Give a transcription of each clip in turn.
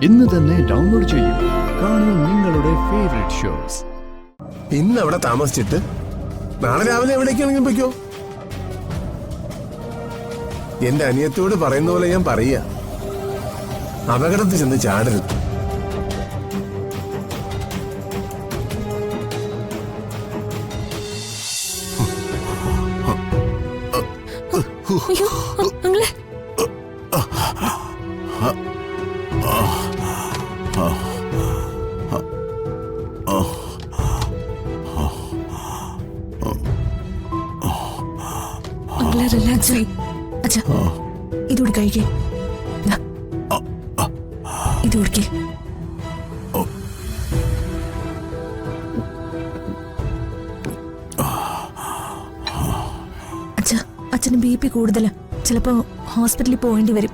ഇന്ന് തന്നെ ഡൗൺലോഡ് ചെയ്യൂ. കാണൂ നിങ്ങളുടെ ഫേവറേറ്റ് ഷോസ്. ഇന്ന് അവിടെ താമസിച്ചിട്ട് നാളെ രാവിലെ എവിടേക്കാണെങ്കിൽ പൊയ്ക്കോ. എന്റെ അനിയത്തോട് പറയുന്ന പോലെ ഞാൻ പറയുക, അപകടത്തിൽ ചെന്ന് ചാടരുത്. അയ്യോ അങ്ങളെ, അങ്ങളെ റിലാക്സ് ആയി. അച്ഛാ ഇതോട് കഴിക്കേ, ഇത് കൊടുക്കേ. അച്ഛാ അച്ഛന് BP കൂടുതലാ, ചിലപ്പോ ഹോസ്പിറ്റലിൽ പോവേണ്ടി വരും.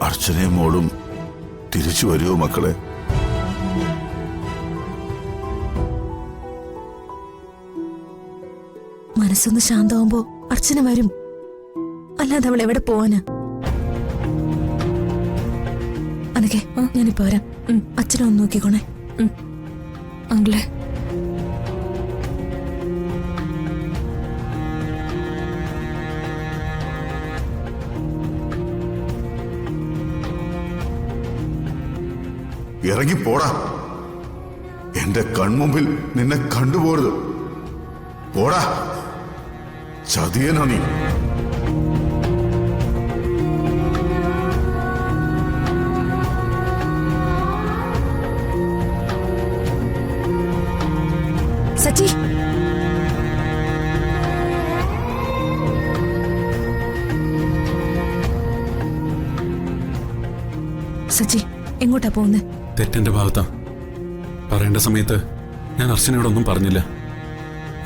അർച്ചനയും മോളും തിരിച്ചു വരുമോ മക്കളെ? മനസ്സൊന്ന് ശാന്തമാകുമ്പോ അർച്ചന വരും, അല്ലാതെ അവൾ എവിടെ പോവാനാ? അനക്കെ ഞാനിപ്പോ വരാം. അച്ഛനെ ഒന്ന് നോക്കിക്കോണേ. അങ്കിളെ ഇറങ്ങിപ്പോടാ, എന്റെ കൺമുമ്പിൽ നിന്നെ കണ്ടുപോരുത്. പോടാ, ചതിയനാ നീ. സച്ചി, സച്ചി എങ്ങോട്ടാ പോകുന്നത്? തെറ്റെന്റെ ഭാഗത്താ. പറയേണ്ട സമയത്ത് ഞാൻ അർച്ചനയോടൊന്നും പറഞ്ഞില്ല.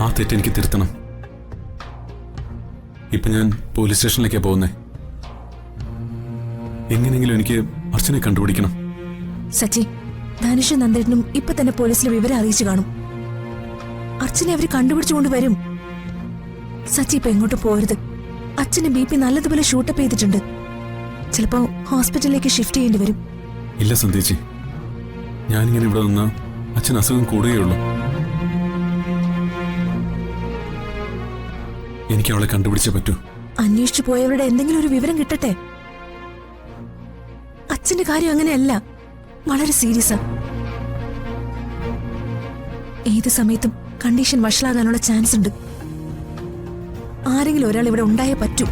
ആ തെറ്റെനിക്ക് തിരുത്തണം. ഇപ്പൊ ഞാൻ പോലീസ് സ്റ്റേഷനിലേക്കാ പോകുന്നേ. എങ്ങനെയെങ്കിലും എനിക്ക് അർച്ചനെ കണ്ടുപിടിക്കണം. സച്ചി, ധനുഷും നന്ദേട്ടനും ഇപ്പൊ തന്നെ പോലീസിലെ വിവരം അറിയിച്ചു കാണും. അർച്ചനെ അവര് കണ്ടുപിടിച്ചുകൊണ്ട് വരും. സച്ചി ഇപ്പൊ എങ്ങോട്ടും പോരുത്. അച്ഛന് BP നല്ലതുപോലെ ഷൂട്ടപ്പ് ചെയ്തിട്ടുണ്ട്. ചിലപ്പോ ഹോസ്പിറ്റലിലേക്ക് ഷിഫ്റ്റ് ചെയ്യേണ്ടി വരും. ഇല്ല സന്ധ്യേച്ചി, ഞാനിങ്ങനെ ഇവിടെ നിന്നാ അച്ഛൻ അസുഖം കൂടുകയുള്ളൂ. എനിക്ക് അവളെ കണ്ടുപിടിച്ചേ പറ്റൂ. അന്വേഷിച്ചു പോയവരുടെ എന്തെങ്കിലും ഒരു വിവരം കിട്ടട്ടെ. അച്ഛന്റെ കാര്യം അങ്ങനെയല്ല, വളരെ സീരിയസാ. ഏത് സമയത്തും കണ്ടീഷൻ വഷളാകാനുള്ള ചാൻസ് ഉണ്ട്. ആരെങ്കിലും ഒരാൾ ഇവിടെ ഉണ്ടായേ പറ്റൂ.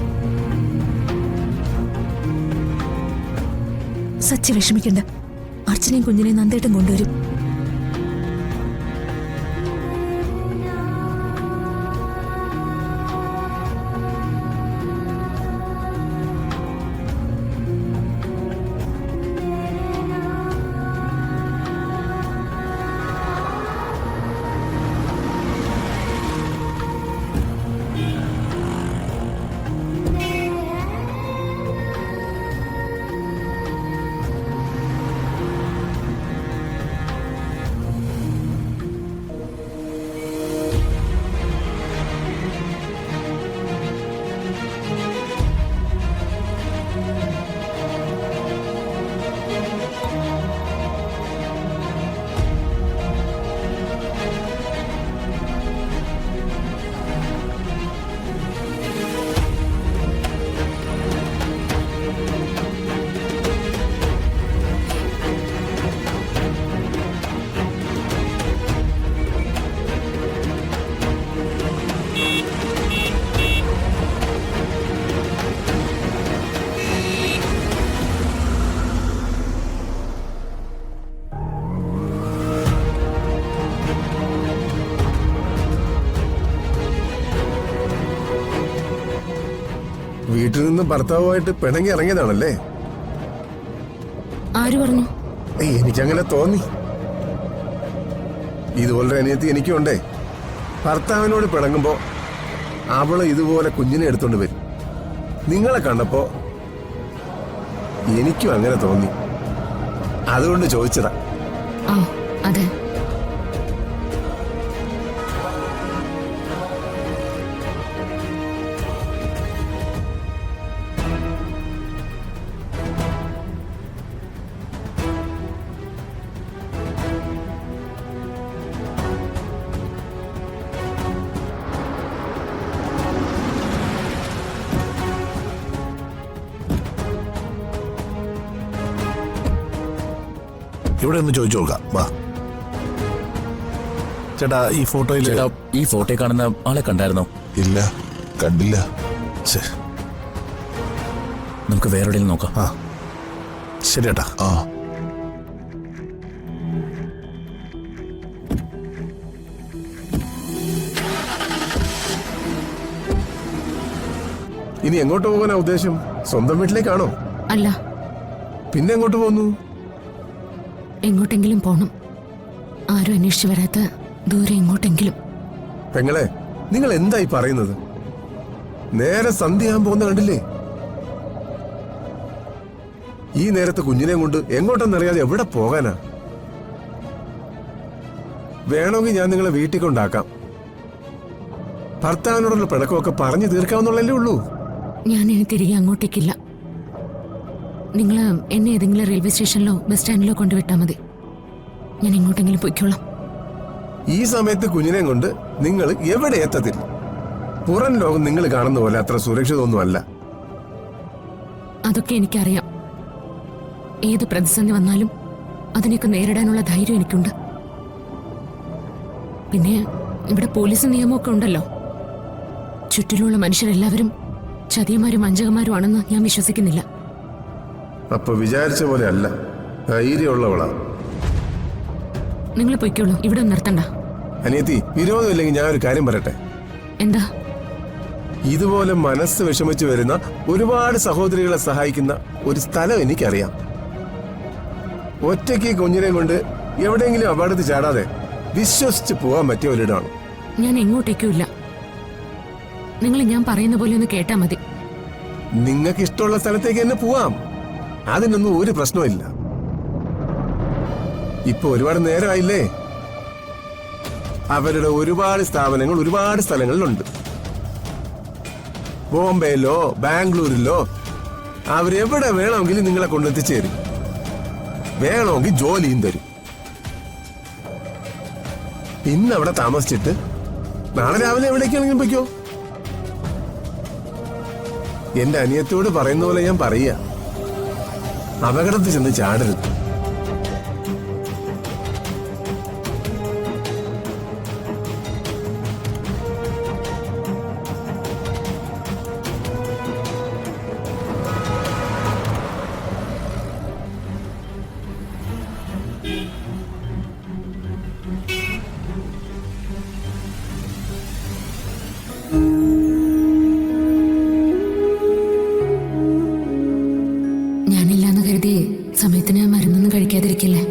സച്ചി വിഷമിക്കണ്ട, അർച്ചനയും കുഞ്ഞിനെയും നന്ദേട്ടും കൊണ്ടുവരും. വീട്ടിൽ നിന്ന് ഭർത്താവുമായിട്ട് പിണങ്ങി ഇറങ്ങിയതാണല്ലേ? ആര് പറഞ്ഞു? എനിക്കങ്ങനെ തോന്നി. ഇതുപോലൊരു അനിയത്തി എനിക്കുണ്ടേ. ഭർത്താവിനോട് പിണങ്ങുമ്പോ അവള് ഇതുപോലെ കുഞ്ഞിനെ എടുത്തോണ്ട് വരും. നിങ്ങളെ കണ്ടപ്പോ എനിക്കും അങ്ങനെ തോന്നി, അതുകൊണ്ട് ചോദിച്ചതാ. അതെ, ഇവിടെ ഒന്ന് ചോദിച്ചു നോക്കാം. വാ ചേട്ടാ, ഈ ഫോട്ടോയിൽ ചേട്ടാ, ഈ ഫോട്ടോയിൽ കാണുന്ന ആളെ കണ്ടായിരുന്നോ? ഇല്ല, കണ്ടില്ല. നമുക്ക് വേറെ എവിടെയും നോക്കാം. ആ ശരി ചേട്ടാ. ആ ഇനി എങ്ങോട്ട് പോകാനാ ഉദ്ദേശം? സ്വന്തം വീട്ടിലേക്കാണോ? അല്ല, പിന്നെ എങ്ങോട്ട് പോകുന്നു? എങ്ങോട്ടെങ്കിലും പോണം. ആരും അന്വേഷിച്ചു വരാത്ത ദൂരെ എങ്ങോട്ടെങ്കിലും. പെങ്ങളെ, നിങ്ങൾ എന്തായി പറയുന്നത്? നേരെ സന്ധ്യയാകാൻ പോകുന്ന കണ്ടില്ലേ? ഈ നേരത്തെ കുഞ്ഞിനെ കൊണ്ട് എങ്ങോട്ടെന്നറിയാതെ എവിടെ പോകാനാ? വേണമെങ്കിൽ ഞാൻ നിങ്ങളെ വീട്ടിൽ കൊണ്ടാക്കാം. ഭർത്താവിനോടുള്ള പിണക്കമൊക്കെ പറഞ്ഞു തീർക്കാവുന്നുള്ളല്ലേ ഉള്ളൂ. ഞാൻ ഇനി തിരികെ അങ്ങോട്ടേക്കില്ല. നിങ്ങൾ എന്നെ ഏതെങ്കിലും റെയിൽവേ സ്റ്റേഷനിലോ ബസ് സ്റ്റാൻഡിലോ കൊണ്ടുവിട്ടാൽ മതി. ഞാൻ എങ്ങോട്ടെങ്കിലും പൊയ്ക്കോളാം. ഈ സമയത്ത് കുഞ്ഞിനെ കൊണ്ട് നിങ്ങൾ എവിടെ എത്തത്തില്ല. പുറം ലോകം നിങ്ങൾ കാണുന്ന പോലെ അത്ര സുരക്ഷിതമൊന്നുമല്ല. അതൊക്കെ എനിക്കറിയാം. ഏത് പ്രതിസന്ധി വന്നാലും അതിനെയൊക്കെ നേരിടാനുള്ള ധൈര്യം എനിക്കുണ്ട്. പിന്നെ ഇവിടെ പോലീസ് നിയമമൊക്കെ ഉണ്ടല്ലോ. ചുറ്റിലുള്ള മനുഷ്യരെല്ലാവരും ചതിയന്മാരും വഞ്ചകന്മാരും ആണെന്ന് ഞാൻ വിശ്വസിക്കുന്നില്ല. അപ്പൊ വിചാരിച്ച പോലെ അല്ല, ധൈര്യമുള്ളവളാ. നിങ്ങൾ പൊയ്ക്കോളൂ, ഇവിടെ നിർത്തണ്ട. അനിയത്തി, വിരോധമില്ലെങ്കിൽ ഞാൻ ഒരു കാര്യം പറയട്ടെ. എന്താ? ഇതുപോലെ മനസ്സ് വിഷമിച്ചു വരുന്ന ഒരുപാട് സഹോദരികളെ സഹായിക്കുന്ന ഒരു സ്ഥലം എനിക്കറിയാം. ഒറ്റയ്ക്ക് കുഞ്ഞിനെ കൊണ്ട് എവിടെയെങ്കിലും അപകടത്തിൽ ചാടാതെ വിശ്വസിച്ച് പോകാൻ പറ്റിയ ഒരിടമാണ്. ഞാൻ എങ്ങോട്ടേക്കും ഇല്ല. നിങ്ങൾ ഞാൻ പറയുന്ന പോലെ ഒന്ന് കേട്ടാ മതി. നിങ്ങൾക്ക് ഇഷ്ടമുള്ള സ്ഥലത്തേക്ക് തന്നെ പോവാം. അതിനൊന്നും ഒരു പ്രശ്നമില്ല. ഇപ്പൊ ഒരുപാട് നേരമായില്ലേ? അവരുടെ ഒരുപാട് സ്ഥാപനങ്ങൾ ഒരുപാട് സ്ഥലങ്ങളിലുണ്ട്. ബോംബെയിലോ ബാംഗ്ലൂരിലോ അവരെവിടെ വേണമെങ്കിലും നിങ്ങളെ കൊണ്ടെത്തിച്ചേരും. വേണമെങ്കിൽ ജോലിയും തരും. ഇന്ന് അവിടെ താമസിച്ചിട്ട് നാളെ രാവിലെ എവിടേക്കാണെങ്കിലും പൊയ്ക്കോ. എന്റെ അനിയത്തോട് പറയുന്ന പോലെ ഞാൻ പറയുക, അപകടത്തിൽ ചെന്ന് ചാടരുത്. ഞാനില്ലാന്ന് കരുതി സമയത്തിന് മരുന്നൊന്നും കഴിക്കാതിരിക്കില്ലേ?